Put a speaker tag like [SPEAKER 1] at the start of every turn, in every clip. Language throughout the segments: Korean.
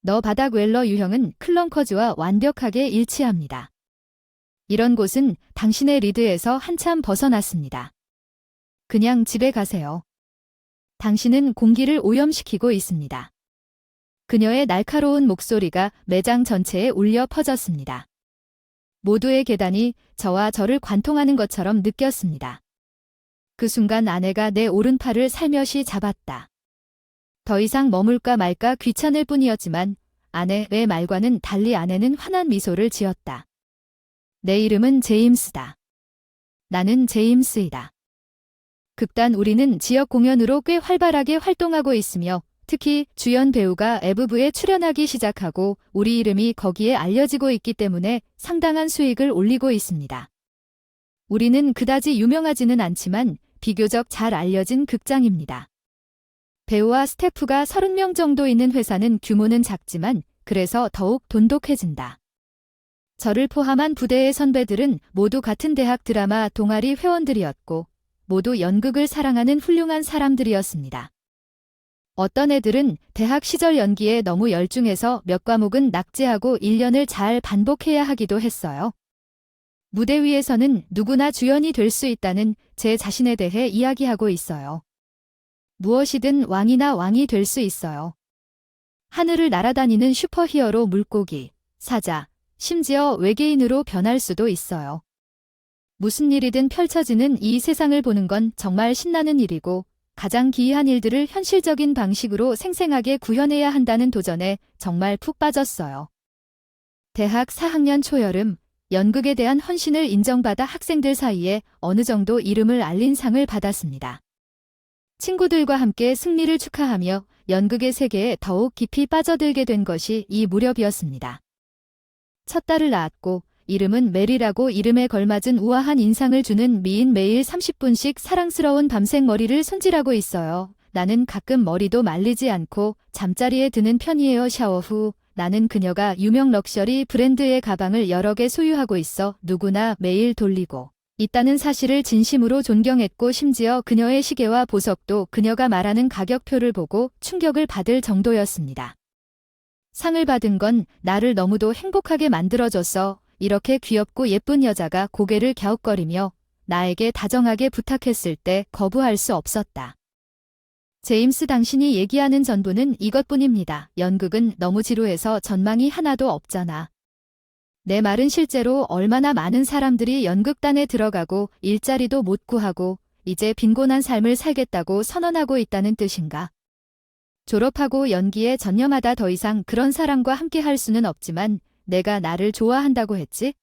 [SPEAKER 1] 너 바닥 웰러 유형은 클렁커즈와 완벽하게 일치합니다. 이런 곳은 당신의 리드에서 한참 벗어났습니다. 그냥 집에 가세요. 당신은 공기를 오염시키고 있습니다. 그녀의 날카로운 목소리가 매장 전체에 울려 퍼졌습니다. 모두의 계단이 저와 저를 관통하는 것처럼 느꼈습니다. 그 순간 아내가 내 오른팔을 살며시 잡았다. 더 이상 머물까 말까 귀찮을 뿐이었지만 아내의 말과는 달리 아내는 환한 미소를 지었다. 내 이름은 제임스다. 나는 제임스이다. 극단 우리는 지역 공연으로 꽤 활발하게 활동하고 있으며 특히 주연 배우가 에브브에 출연하기 시작하고 우리 이름이 거기에 알려지고 있기 때문에 상당한 수익을 올리고 있습니다. 우리는 그다지 유명하지는 않지만 비교적 잘 알려진 극장입니다. 배우와 스태프가 30명 정도 있는 회사는 규모는 작지만 그래서 더욱 돈독해진다. 저를 포함한 부대의 선배들은 모두 같은 대학 드라마 동아리 회원들이었고 모두 연극을 사랑하는 훌륭한 사람들이었습니다. 어떤 애들은 대학 시절 연기에 너무 열중해서 몇 과목은 낙제하고 1년을 잘 반복해야 하기도 했어요. 무대 위에서는 누구나 주연이 될 수 있다는 제 자신에 대해 이야기하고 있어요. 무엇이든 왕이나 왕이 될 수 있어요. 하늘을 날아다니는 슈퍼히어로 물고기, 사자, 심지어 외계인으로 변할 수도 있어요. 무슨 일이든 펼쳐지는 이 세상을 보는 건 정말 신나는 일이고 가장 기이한 일들을 현실적인 방식으로 생생하게 구현해야 한다는 도전에 정말 푹 빠졌어요. 대학 4학년 초여름, 연극에 대한 헌신을 인정받아 학생들 사이에 어느 정도 이름을 알린 상을 받았습니다. 친구들과 함께 승리를 축하하며 연극의 세계에 더욱 깊이 빠져들게 된 것이 이 무렵이었습니다. 첫 딸을 낳았고 이름은 메리라고 이름에 걸맞은 우아한 인상을 주는 미인 매일 30분씩 사랑스러운 밤색 머리를 손질하고 있어요. 나는 가끔 머리도 말리지 않고 잠자리에 드는 편이에요. 샤워 후 나는 그녀가 유명 럭셔리 브랜드의 가방을 여러 개 소유하고 있어 누구나 매일 돌리고 있다는 사실을 진심으로 존경했고 심지어 그녀의 시계와 보석도 그녀가 말하는 가격표를 보고 충격을 받을 정도였습니다. 상을 받은 건 나를 너무도 행복하게 만들어줬어. 이렇게 귀엽고 예쁜 여자가 고개를 갸웃거리며 나에게 다정하게 부탁했을 때 거부할 수 없었다. 제임스 당신이 얘기하는 전부는 이것뿐입니다. 연극은 너무 지루해서 전망이 하나도 없잖아. 내 말은 실제로 얼마나 많은 사람들이 연극단에 들어가고 일자리도 못 구하고 이제 빈곤한 삶을 살겠다고 선언하고 있다는 뜻인가? 졸업하고 연기에 전념하다 더 이상 그런 사람과 함께 할 수는 없지만 내가 나를 좋아한다고 했지?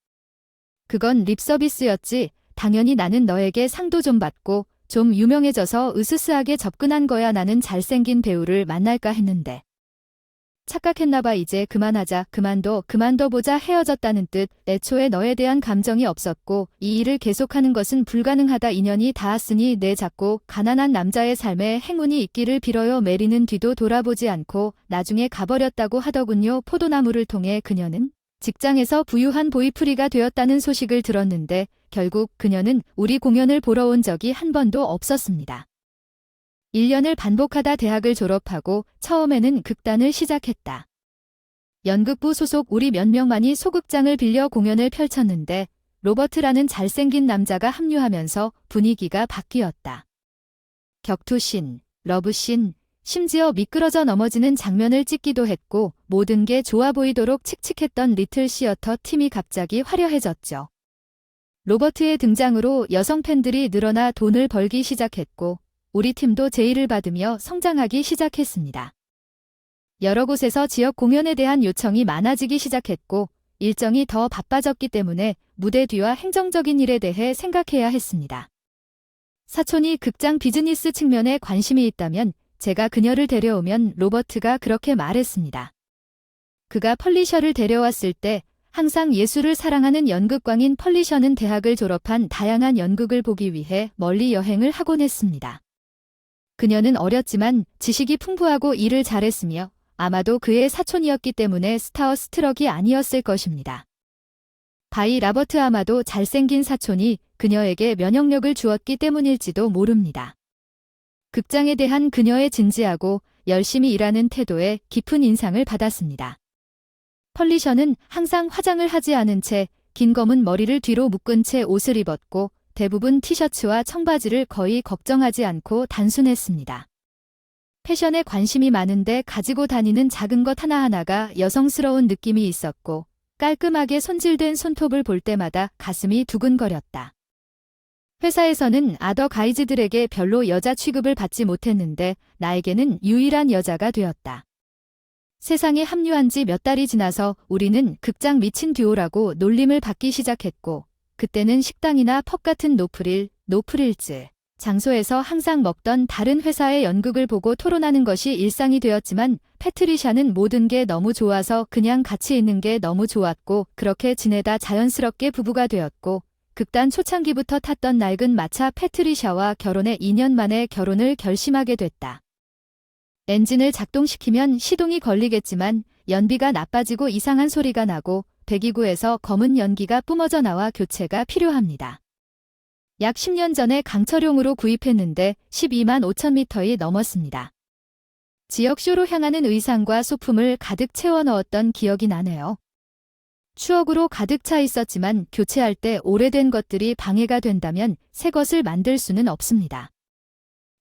[SPEAKER 1] 그건 립서비스였지. 당연히 나는 너에게 상도 좀 받고 좀 유명해져서 으스스하게 접근한 거야. 나는 잘생긴 배우를 만날까 했는데. 착각했나봐. 이제 그만하자. 그만둬보자. 헤어졌다는 뜻. 애초에 너에 대한 감정이 없었고 이 일을 계속하는 것은 불가능하다. 인연이 닿았으니 내 작고 가난한 남자의 삶에 행운이 있기를 빌어요. 메리는 뒤도 돌아보지 않고 나중에 가버렸다고 하더군요. 포도나무를 통해 그녀는 직장에서 부유한 보이프리가 되었다는 소식을 들었는데 결국 그녀는 우리 공연을 보러 온 적이 한 번도 없었습니다. 1년을 반복하다 대학을 졸업하고 처음에는 극단을 시작했다. 연극부 소속 우리 몇 명만이 소극장을 빌려 공연을 펼쳤는데 로버트라는 잘생긴 남자가 합류하면서 분위기가 바뀌었다. 격투씬, 러브씬, 심지어 미끄러져 넘어지는 장면을 찍기도 했고 모든 게 좋아 보이도록 칙칙했던 리틀 시어터 팀이 갑자기 화려해졌죠. 로버트의 등장으로 여성 팬들이 늘어나 돈을 벌기 시작했고 우리 팀도 제의를 받으며 성장하기 시작했습니다. 여러 곳에서 지역 공연에 대한 요청이 많아지기 시작했고 일정이 더 바빠졌기 때문에 무대 뒤와 행정적인 일에 대해 생각해야 했습니다. 사촌이 극장 비즈니스 측면에 관심이 있다면 제가 그녀를 데려오면 로버트가 그렇게 말했습니다. 그가 펄리셔를 데려왔을 때 항상 예술을 사랑하는 연극광인 펄리셔는 대학을 졸업한 다양한 연극을 보기 위해 멀리 여행을 하곤 했습니다. 그녀는 어렸지만 지식이 풍부하고 일을 잘했으며 아마도 그의 사촌이었기 때문에 스타어스트럭이 아니었을 것입니다. 바이 라버트 아마도 잘생긴 사촌이 그녀에게 면역력을 주었기 때문일지도 모릅니다. 극장에 대한 그녀의 진지하고 열심히 일하는 태도에 깊은 인상을 받았습니다. 펄리셔는 항상 화장을 하지 않은 채 긴 검은 머리를 뒤로 묶은 채 옷을 입었고 대부분 티셔츠와 청바지를 거의 걱정하지 않고 단순했습니다. 패션에 관심이 많은데 가지고 다니는 작은 것 하나하나가 여성스러운 느낌이 있었고 깔끔하게 손질된 손톱을 볼 때마다 가슴이 두근거렸다. 회사에서는 아더 가이즈들에게 별로 여자 취급을 받지 못했는데 나에게는 유일한 여자가 되었다. 세상에 합류한 지 몇 달이 지나서 우리는 극장 미친 듀오라고 놀림을 받기 시작했고 그때는 식당이나 펍 같은 노프릴즈 장소에서 항상 먹던 다른 회사의 연극을 보고 토론하는 것이 일상이 되었지만 패트리샤는 모든 게 너무 좋아서 그냥 같이 있는 게 너무 좋았고 그렇게 지내다 자연스럽게 부부가 되었고 극단 초창기부터 탔던 낡은 마차 패트리샤와 결혼해 2년 만에 결혼을 결심하게 됐다. 엔진을 작동시키면 시동이 걸리겠지만 연비가 나빠지고 이상한 소리가 나고 배기구에서 검은 연기가 뿜어져 나와 교체가 필요합니다. 약 10년 전에 강철용으로 구입했는데 12만 5천 미터이 넘었습니다. 지역쇼로 향하는 의상과 소품을 가득 채워 넣었던 기억이 나네요. 추억으로 가득 차 있었지만 교체할 때 오래된 것들이 방해가 된다면 새 것을 만들 수는 없습니다.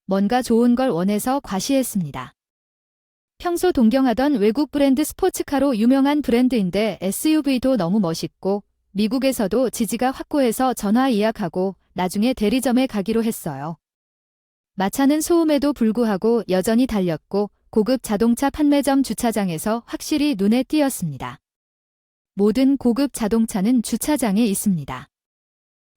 [SPEAKER 1] 뭔가 좋은 걸 원해서 과시했습니다. 평소 동경하던 외국 브랜드 스포츠카로 유명한 브랜드인데 SUV도 너무 멋있고 미국에서도 지지가 확고해서 전화 예약하고 나중에 대리점에 가기로 했어요. 마차는 소음에도 불구하고 여전히 달렸고 고급 자동차 판매점 주차장에서 확실히 눈에 띄었습니다. 모든 고급 자동차는 주차장에 있습니다.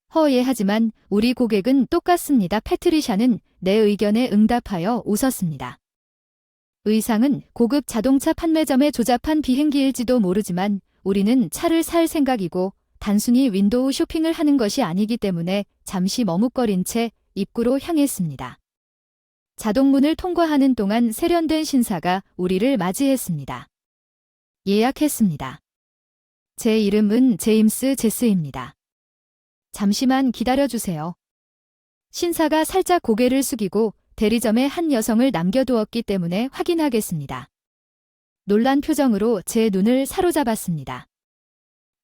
[SPEAKER 1] 하지만 우리 고객은 똑같습니다. 패트리샤는 내 의견에 응답하여 웃었습니다. 의상은 고급 자동차 판매점에 조잡한 비행기일지도 모르지만 우리는 차를 살 생각이고 단순히 윈도우 쇼핑을 하는 것이 아니기 때문에 잠시 머뭇거린 채 입구로 향했습니다. 자동문을 통과하는 동안 세련된 신사가 우리를 맞이했습니다. 예약했습니다. 제 이름은 제임스 제스입니다. 잠시만 기다려주세요. 신사가 살짝 고개를 숙이고 대리점에 한 여성을 남겨두었기 때문에 확인하겠습니다. 놀란 표정으로 제 눈을 사로잡았습니다.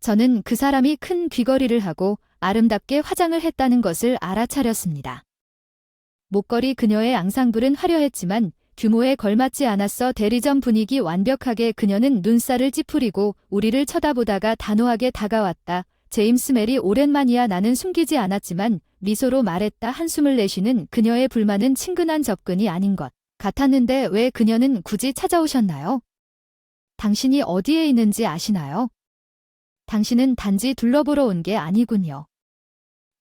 [SPEAKER 1] 저는 그 사람이 큰 귀걸이를 하고 아름답게 화장을 했다는 것을 알아차렸습니다. 목걸이 그녀의 앙상블은 화려했지만 규모에 걸맞지 않았어. 대리점 분위기 완벽하게 그녀는 눈살을 찌푸리고 우리를 쳐다보다가 단호하게 다가왔다. 제임스 메리 오랜만이야. 나는 숨기지 않았지만 미소로 말했다. 한숨을 내쉬는 그녀의 불만은 친근한 접근이 아닌 것 같았는데 왜 그녀는 굳이 찾아오셨나요? 당신이 어디에 있는지 아시나요? 당신은 단지 둘러보러 온 게 아니군요.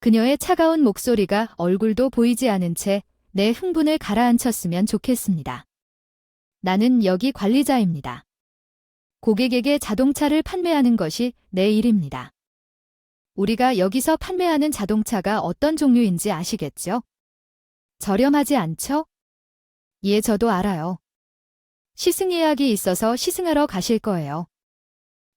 [SPEAKER 1] 그녀의 차가운 목소리가 얼굴도 보이지 않은 채 내 흥분을 가라앉혔으면 좋겠습니다. 나는 여기 관리자입니다. 고객에게 자동차를 판매하는 것이 내 일입니다. 우리가 여기서 판매하는 자동차가 어떤 종류인지 아시겠죠? 저렴하지 않죠? 예, 저도 알아요. 시승 예약이 있어서 시승하러 가실 거예요.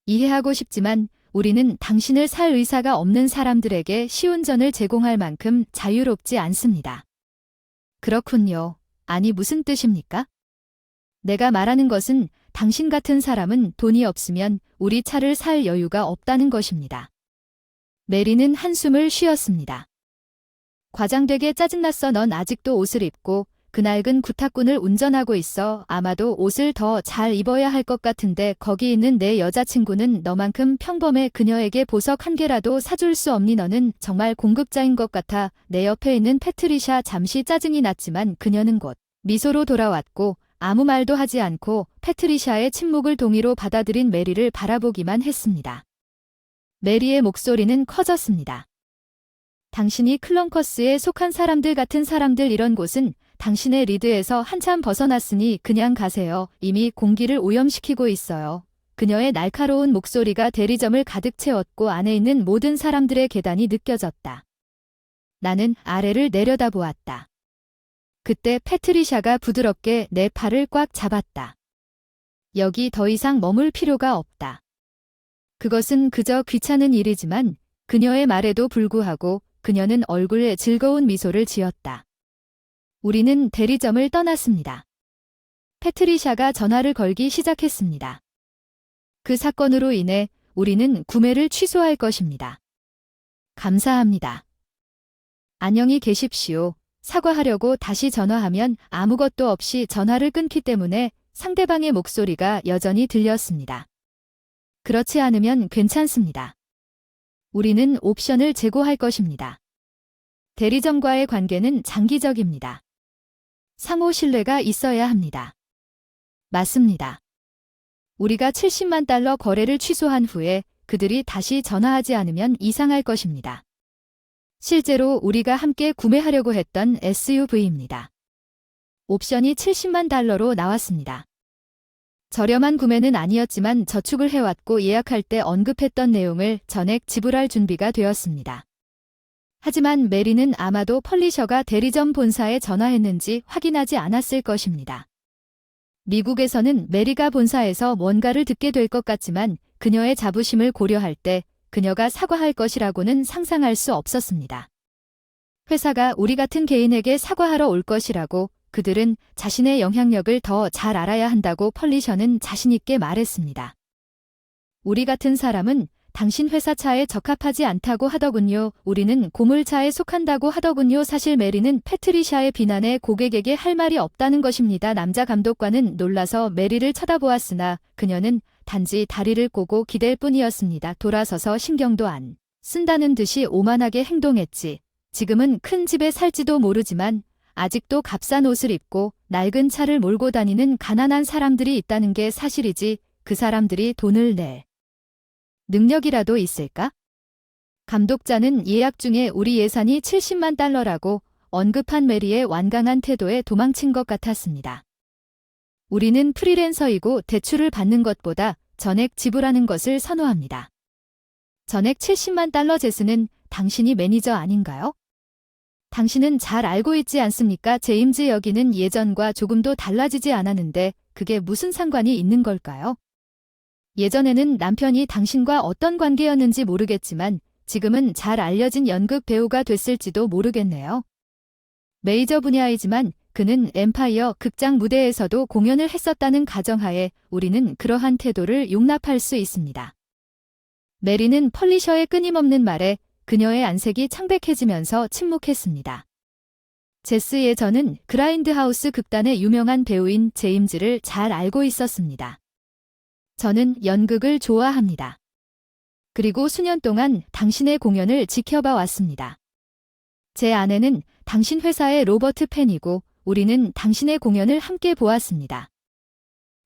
[SPEAKER 1] 이해하고 싶지만 우리는 당신을 살 의사가 없는 사람들에게 시운전을 제공할 만큼 자유롭지 않습니다. 그렇군요. 아니 무슨 뜻입니까? 내가 말하는 것은 당신 같은 사람은 돈이 없으면 우리 차를 살 여유가 없다는 것입니다. 메리는 한숨을 쉬었습니다. 과장되게 짜증났어. 넌 아직도 옷을 입고 그 낡은 구타꾼을 운전하고 있어. 아마도 옷을 더 잘 입어야 할 것 같은데 거기 있는 내 여자친구는 너만큼 평범해. 그녀에게 보석 한 개라도 사줄 수 없니? 너는 정말 공급자인 것 같아. 내 옆에 있는 패트리샤 잠시 짜증이 났지만 그녀는 곧 미소로 돌아왔고 아무 말도 하지 않고 패트리샤의 침묵을 동의로 받아들인 메리를 바라보기만 했습니다. 메리의 목소리는 커졌습니다. 당신이 클렁커스에 속한 사람들 같은 사람들 이런 곳은 당신의 리드에서 한참 벗어났으니 그냥 가세요. 이미 공기를 오염시키고 있어요. 그녀의 날카로운 목소리가 대리점을 가득 채웠고 안에 있는 모든 사람들의 계단이 느껴졌다. 나는 아래를 내려다보았다. 그때 패트리샤가 부드럽게 내 팔을 꽉 잡았다. 여기 더 이상 머물 필요가 없다. 그것은 그저 귀찮은 일이지만 그녀의 말에도 불구하고 그녀는 얼굴에 즐거운 미소를 지었다. 우리는 대리점을 떠났습니다. 패트리샤가 전화를 걸기 시작했습니다. 그 사건으로 인해 우리는 구매를 취소할 것입니다. 감사합니다. 안녕히 계십시오. 사과하려고 다시 전화하면 아무것도 없이 전화를 끊기 때문에 상대방의 목소리가 여전히 들렸습니다. 그렇지 않으면 괜찮습니다. 우리는 옵션을 제고할 것입니다. 대리점과의 관계는 장기적입니다. 상호 신뢰가 있어야 합니다. 맞습니다. 우리가 70만 달러 거래를 취소한 후에 그들이 다시 전화하지 않으면 이상할 것입니다. 실제로 우리가 함께 구매하려고 했던 SUV입니다. 옵션이 70만 달러로 나왔습니다. 저렴한 구매는 아니었지만 저축을 해왔고 예약할 때 언급했던 내용을 전액 지불할 준비가 되었습니다. 하지만 메리는 아마도 펄리셔가 대리점 본사에 전화했는지 확인하지 않았을 것입니다. 미국에서는 메리가 본사에서 뭔가를 듣게 될 것 같지만 그녀의 자부심을 고려할 때 그녀가 사과할 것이라고는 상상할 수 없었습니다. 회사가 우리 같은 개인에게 사과하러 올 것이라고 그들은 자신의 영향력을 더 잘 알아야 한다고 펄리셔는 자신있게 말했습니다. 우리 같은 사람은 당신 회사 차에 적합하지 않다고 하더군요. 우리는 고물차에 속한다고 하더군요. 사실 메리는 패트리샤의 비난에 고객에게 할 말이 없다는 것입니다. 남자 감독관은 놀라서 메리를 쳐다보았으나 그녀는 단지 다리를 꼬고 기댈 뿐이었습니다. 돌아서서 신경도 안 쓴다는 듯이 오만하게 행동했지. 지금은 큰 집에 살지도 모르지만 아직도 값싼 옷을 입고 낡은 차를 몰고 다니는 가난한 사람들이 있다는 게 사실이지. 그 사람들이 돈을 낼 능력이라도 있을까? 감독자는 예약 중에 우리 예산이 70만 달러라고 언급한 메리의 완강한 태도에 도망친 것 같았습니다. 우리는 프리랜서이고 대출을 받는 것보다 전액 지불하는 것을 선호합니다. 전액 70만 달러 제스는 당신이 매니저 아닌가요? 당신은 잘 알고 있지 않습니까? 제임즈 여기는 예전과 조금도 달라지지 않았는데 그게 무슨 상관이 있는 걸까요? 예전에는 남편이 당신과 어떤 관계였는지 모르겠지만 지금은 잘 알려진 연극 배우가 됐을지도 모르겠네요. 메이저 분야이지만 그는 엠파이어 극장 무대에서도 공연을 했었다는 가정하에 우리는 그러한 태도를 용납할 수 있습니다. 메리는 펄리셔의 끊임없는 말에 그녀의 안색이 창백해지면서 침묵했습니다. 제스 예전은 그라인드하우스 극단의 유명한 배우인 제임즈를 잘 알고 있었습니다. 저는 연극을 좋아합니다. 그리고 수년 동안 당신의 공연을 지켜봐 왔습니다. 제 아내는 당신 회사의 로버트 팬이고 우리는 당신의 공연을 함께 보았습니다.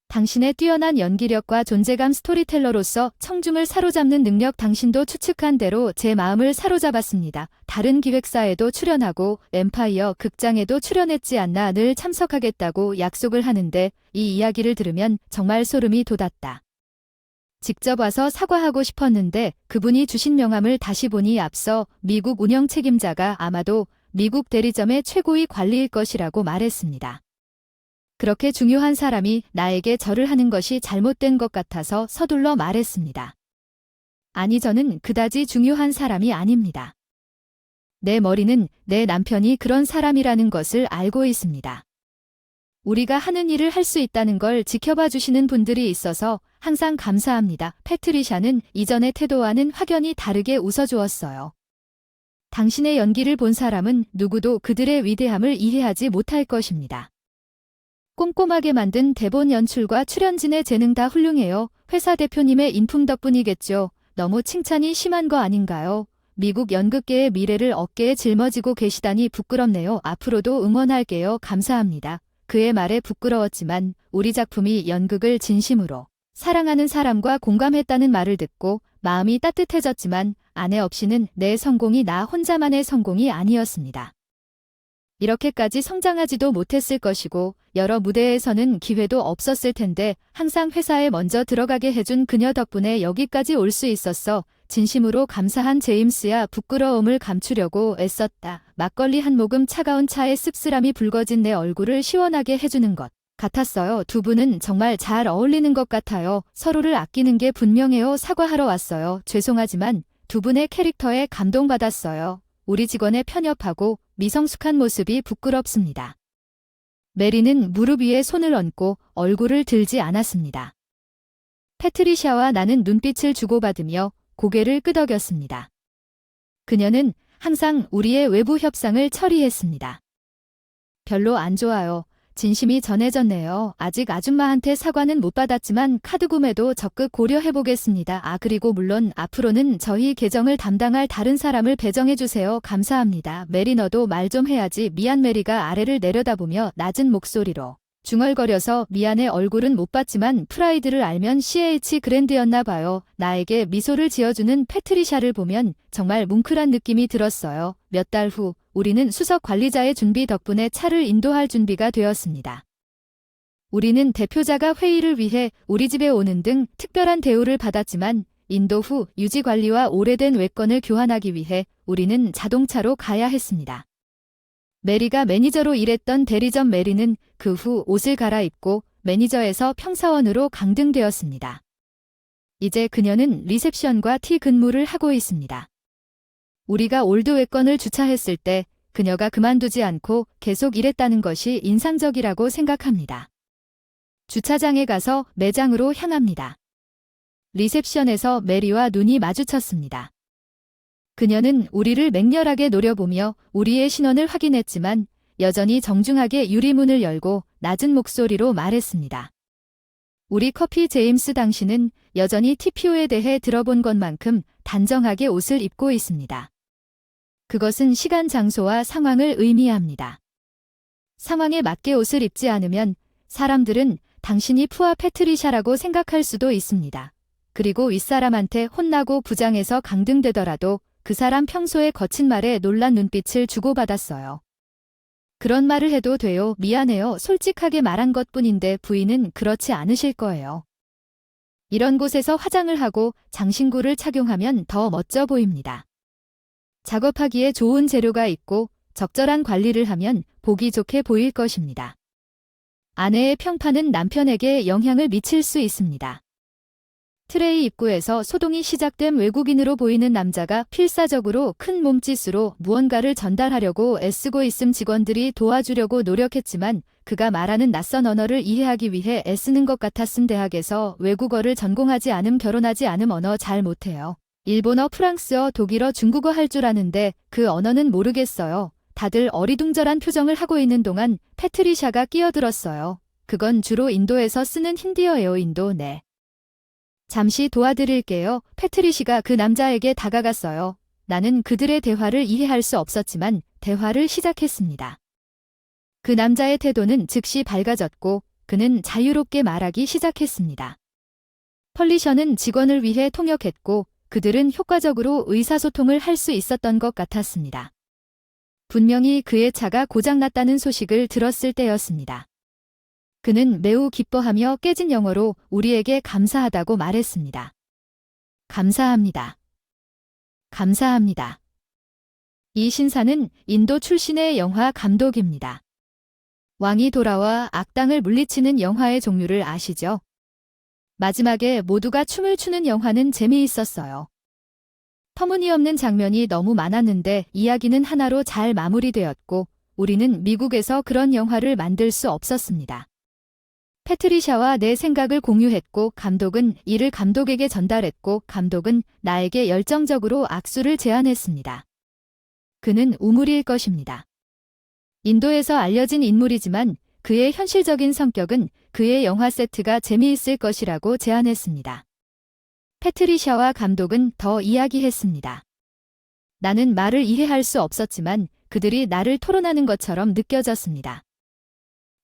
[SPEAKER 1] 당신의 뛰어난 연기력과 존재감 스토리텔러로서 청중을 사로잡는 능력 당신도 추측한 대로 제 마음을 사로잡았습니다. 다른 기획사에도 출연하고 엠파이어 극장에도 출연했지 않나 늘 참석하겠다고 약속을 하는데 이 이야기를 들으면 정말 소름이 돋았다. 직접 와서 사과하고 싶었는데 그분이 주신 명함을 다시 보니 앞서 미국 운영 책임자가 아마도 미국 대리점의 최고위 관리일 것이라고 말했습니다. 그렇게 중요한 사람이 나에게 절을 하는 것이 잘못된 것 같아서 서둘러 말했습니다. 아니, 저는 그다지 중요한 사람이 아닙니다. 내 머리는 내 남편이 그런 사람이라는 것을 알고 있습니다. 우리가 하는 일을 할 수 있다는 걸 지켜봐 주시는 분들이 있어서 항상 감사합니다. 패트리샤는 이전의 태도와는 확연히 다르게 웃어주었어요. 당신의 연기를 본 사람은 누구도 그들의 위대함을 이해하지 못할 것입니다. 꼼꼼하게 만든 대본 연출과 출연진의 재능 다 훌륭해요. 회사 대표님의 인품 덕분이겠죠. 너무 칭찬이 심한 거 아닌가요? 미국 연극계의 미래를 어깨에 짊어지고 계시다니 부끄럽네요. 앞으로도 응원할게요. 감사합니다. 그의 말에 부끄러웠지만 우리 작품이 연극을 진심으로 사랑하는 사람과 공감했다는 말을 듣고 마음이 따뜻해졌지만 아내 없이는 내 성공이 나 혼자만의 성공이 아니었습니다. 이렇게까지 성장하지도 못했을 것이고 여러 무대에서는 기회도 없었을 텐데 항상 회사에 먼저 들어가게 해준 그녀 덕분에 여기까지 올 수 있었어. 진심으로 감사한 제임스야. 부끄러움을 감추려고 애썼다. 막걸리 한 모금 차가운 차에 씁쓸함이 붉어진 내 얼굴을 시원하게 해주는 것 같았어요. 두 분은 정말 잘 어울리는 것 같아요. 서로를 아끼는 게 분명해요. 사과하러 왔어요. 죄송하지만 두 분의 캐릭터에 감동받았어요. 우리 직원의 편협하고 미성숙한 모습이 부끄럽습니다. 메리는 무릎 위에 손을 얹고 얼굴을 들지 않았습니다. 패트리샤와 나는 눈빛을 주고받으며 고개를 끄덕였습니다. 그녀는 항상 우리의 외부 협상을 처리했습니다. 별로 안 좋아요. 진심이 전해졌네요. 아직 아줌마한테 사과는 못 받았지만 카드 구매도 적극 고려해보겠습니다. 그리고 물론 앞으로는 저희 계정을 담당할 다른 사람을 배정해주세요. 감사합니다. 메리 너도 말 좀 해야지. 미안. 메리가 아래를 내려다보며 낮은 목소리로 중얼거려서 미안해. 얼굴은 못 봤지만 프라이드를 알면 CH 그랜드였나 봐요. 나에게 미소를 지어주는 패트리샤를 보면 정말 뭉클한 느낌이 들었어요. 몇 달 후 우리는 수석 관리자의 준비 덕분에 차를 인도할 준비가 되었습니다. 우리는 대표자가 회의를 위해 우리 집에 오는 등 특별한 대우를 받았지만 인도 후 유지 관리와 오래된 외건을 교환하기 위해 우리는 자동차로 가야 했습니다. 메리가 매니저로 일했던 대리점 메리는 그 후 옷을 갈아입고 매니저에서 평사원으로 강등되었습니다. 이제 그녀는 리셉션과 티 근무를 하고 있습니다. 우리가 올드 외건을 주차했을 때 그녀가 그만두지 않고 계속 일했다는 것이 인상적이라고 생각합니다. 주차장에 가서 매장으로 향합니다. 리셉션에서 메리와 눈이 마주쳤습니다. 그녀는 우리를 맹렬하게 노려보며 우리의 신원을 확인했지만 여전히 정중하게 유리문을 열고 낮은 목소리로 말했습니다. 우리 커피 제임스, 당신은 여전히 TPO에 대해 들어본 것만큼 단정하게 옷을 입고 있습니다. 그것은 시간, 장소와 상황을 의미합니다. 상황에 맞게 옷을 입지 않으면 사람들은 당신이 푸아 패트리샤라고 생각할 수도 있습니다. 그리고 윗사람한테 혼나고 부장에서 강등되더라도 그 사람 평소에 거친 말에 놀란 눈빛을 주고받았어요. 그런 말을 해도 돼요. 미안해요. 솔직하게 말한 것뿐인데 부인은 그렇지 않으실 거예요. 이런 곳에서 화장을 하고 장신구를 착용하면 더 멋져 보입니다. 작업하기에 좋은 재료가 있고 적절한 관리를 하면 보기 좋게 보일 것입니다. 아내의 평판은 남편에게 영향을 미칠 수 있습니다. 트레이 입구에서 소동이 시작된 외국인으로 보이는 남자가 필사적으로 큰 몸짓으로 무언가를 전달하려고 애쓰고 있음. 직원들이 도와주려고 노력했지만 그가 말하는 낯선 언어를 이해하기 위해 애쓰는 것 같았음. 대학에서 외국어를 전공하지 않음. 결혼하지 않음. 언어 잘 못해요. 일본어, 프랑스어, 독일어, 중국어 할 줄 아는데 그 언어는 모르겠어요. 다들 어리둥절한 표정을 하고 있는 동안 패트리샤가 끼어들었어요. 그건 주로 인도에서 쓰는 힌디어예요. 인도, 네. 잠시 도와드릴게요. 패트리시가 그 남자에게 다가갔어요. 나는 그들의 대화를 이해할 수 없었지만 대화를 시작했습니다. 그 남자의 태도는 즉시 밝아졌고 그는 자유롭게 말하기 시작했습니다. 펄리셔는 직원을 위해 통역했고 그들은 효과적으로 의사소통을 할 수 있었던 것 같았습니다. 분명히 그의 차가 고장났다는 소식을 들었을 때였습니다. 그는 매우 기뻐하며 깨진 영어로 우리에게 감사하다고 말했습니다. 감사합니다. 감사합니다. 이 신사는 인도 출신의 영화 감독입니다. 왕이 돌아와 악당을 물리치는 영화의 종류를 아시죠? 마지막에 모두가 춤을 추는 영화는 재미있었어요. 터무니없는 장면이 너무 많았는데 이야기는 하나로 잘 마무리되었고 우리는 미국에서 그런 영화를 만들 수 없었습니다. 패트리샤와 내 생각을 공유했고 감독은 이를 감독에게 전달했고 감독은 나에게 열정적으로 악수를 제안했습니다. 그는 우물일 것입니다. 인도에서 알려진 인물이지만 그의 현실적인 성격은 그의 영화 세트가 재미있을 것이라고 제안했습니다. 패트리샤와 감독은 더 이야기했습니다. 나는 말을 이해할 수 없었지만 그들이 나를 토론하는 것처럼 느껴졌습니다.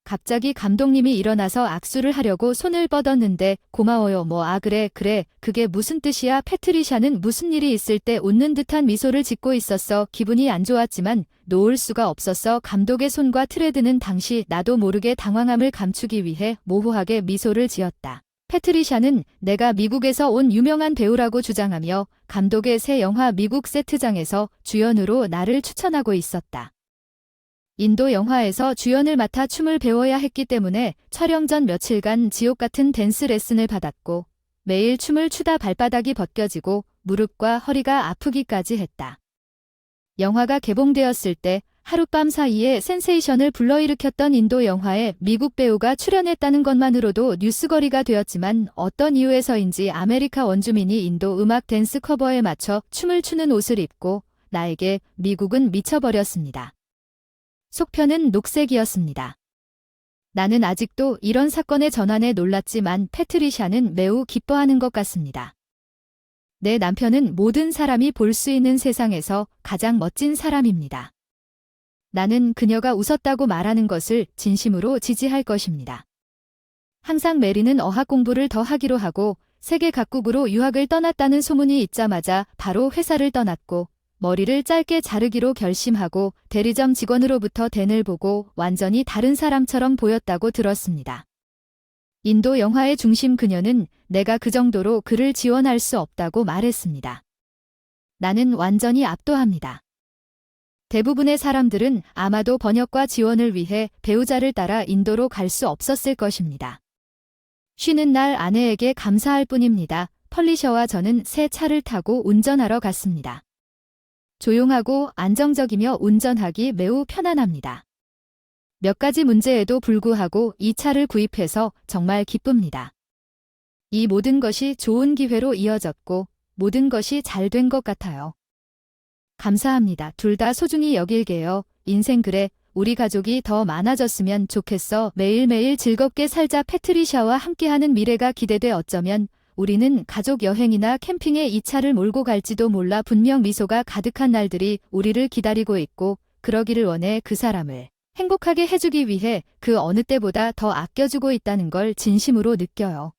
[SPEAKER 1] 갑자기 감독님이 일어나서 악수를 하려고 손을 뻗었는데 고마워요. 그래 그게 무슨 뜻이야? 패트리샤는 무슨 일이 있을 때 웃는 듯한 미소를 짓고 있었어. 기분이 안 좋았지만 놓을 수가 없었어. 감독의 손과 트레드는 당시 나도 모르게 당황함을 감추기 위해 모호하게 미소를 지었다. 패트리샤는 내가 미국에서 온 유명한 배우라고 주장하며 감독의 새 영화 미국 세트장에서 주연으로 나를 추천하고 있었다. 인도 영화에서 주연을 맡아 춤을 배워야 했기 때문에 촬영 전 며칠간 지옥 같은 댄스 레슨을 받았고 매일 춤을 추다 발바닥이 벗겨지고 무릎과 허리가 아프기까지 했다. 영화가 개봉되었을 때 하룻밤 사이에 센세이션을 불러일으켰던 인도 영화에 미국 배우가 출연했다는 것만으로도 뉴스거리가 되었지만 어떤 이유에서인지 아메리카 원주민이 인도 음악 댄스 커버에 맞춰 춤을 추는 옷을 입고 나에게 미국은 미쳐버렸습니다. 속편은 녹색이었습니다. 나는 아직도 이런 사건의 전환에 놀랐지만 패트리샤는 매우 기뻐하는 것 같습니다. 내 남편은 모든 사람이 볼 수 있는 세상에서 가장 멋진 사람입니다. 나는 그녀가 웃었다고 말하는 것을 진심으로 지지할 것입니다. 항상 메리는 어학 공부를 더 하기로 하고 세계 각국으로 유학을 떠났다는 소문이 있자마자 바로 회사를 떠났고 머리를 짧게 자르기로 결심하고 대리점 직원으로부터 댄을 보고 완전히 다른 사람처럼 보였다고 들었습니다. 인도 영화의 중심 그녀는 내가 그 정도로 그를 지원할 수 없다고 말했습니다. 나는 완전히 압도합니다. 대부분의 사람들은 아마도 번역과 지원을 위해 배우자를 따라 인도로 갈 수 없었을 것입니다. 쉬는 날 아내에게 감사할 뿐입니다. 펄리셔와 저는 새 차를 타고 운전하러 갔습니다. 조용하고 안정적이며 운전하기 매우 편안합니다. 몇 가지 문제에도 불구하고 이 차를 구입해서 정말 기쁩니다. 이 모든 것이 좋은 기회로 이어졌고 모든 것이 잘 된 것 같아요. 감사합니다. 둘 다 소중히 여길게요. 인생 그래. 우리 가족이 더 많아졌으면 좋겠어. 매일매일 즐겁게 살자. 패트리샤와 함께하는 미래가 기대돼. 어쩌면 우리는 가족 여행이나 캠핑에 이 차를 몰고 갈지도 몰라. 분명 미소가 가득한 날들이 우리를 기다리고 있고 그러기를 원해. 그 사람을 행복하게 해주기 위해 그 어느 때보다 더 아껴주고 있다는 걸 진심으로 느껴요.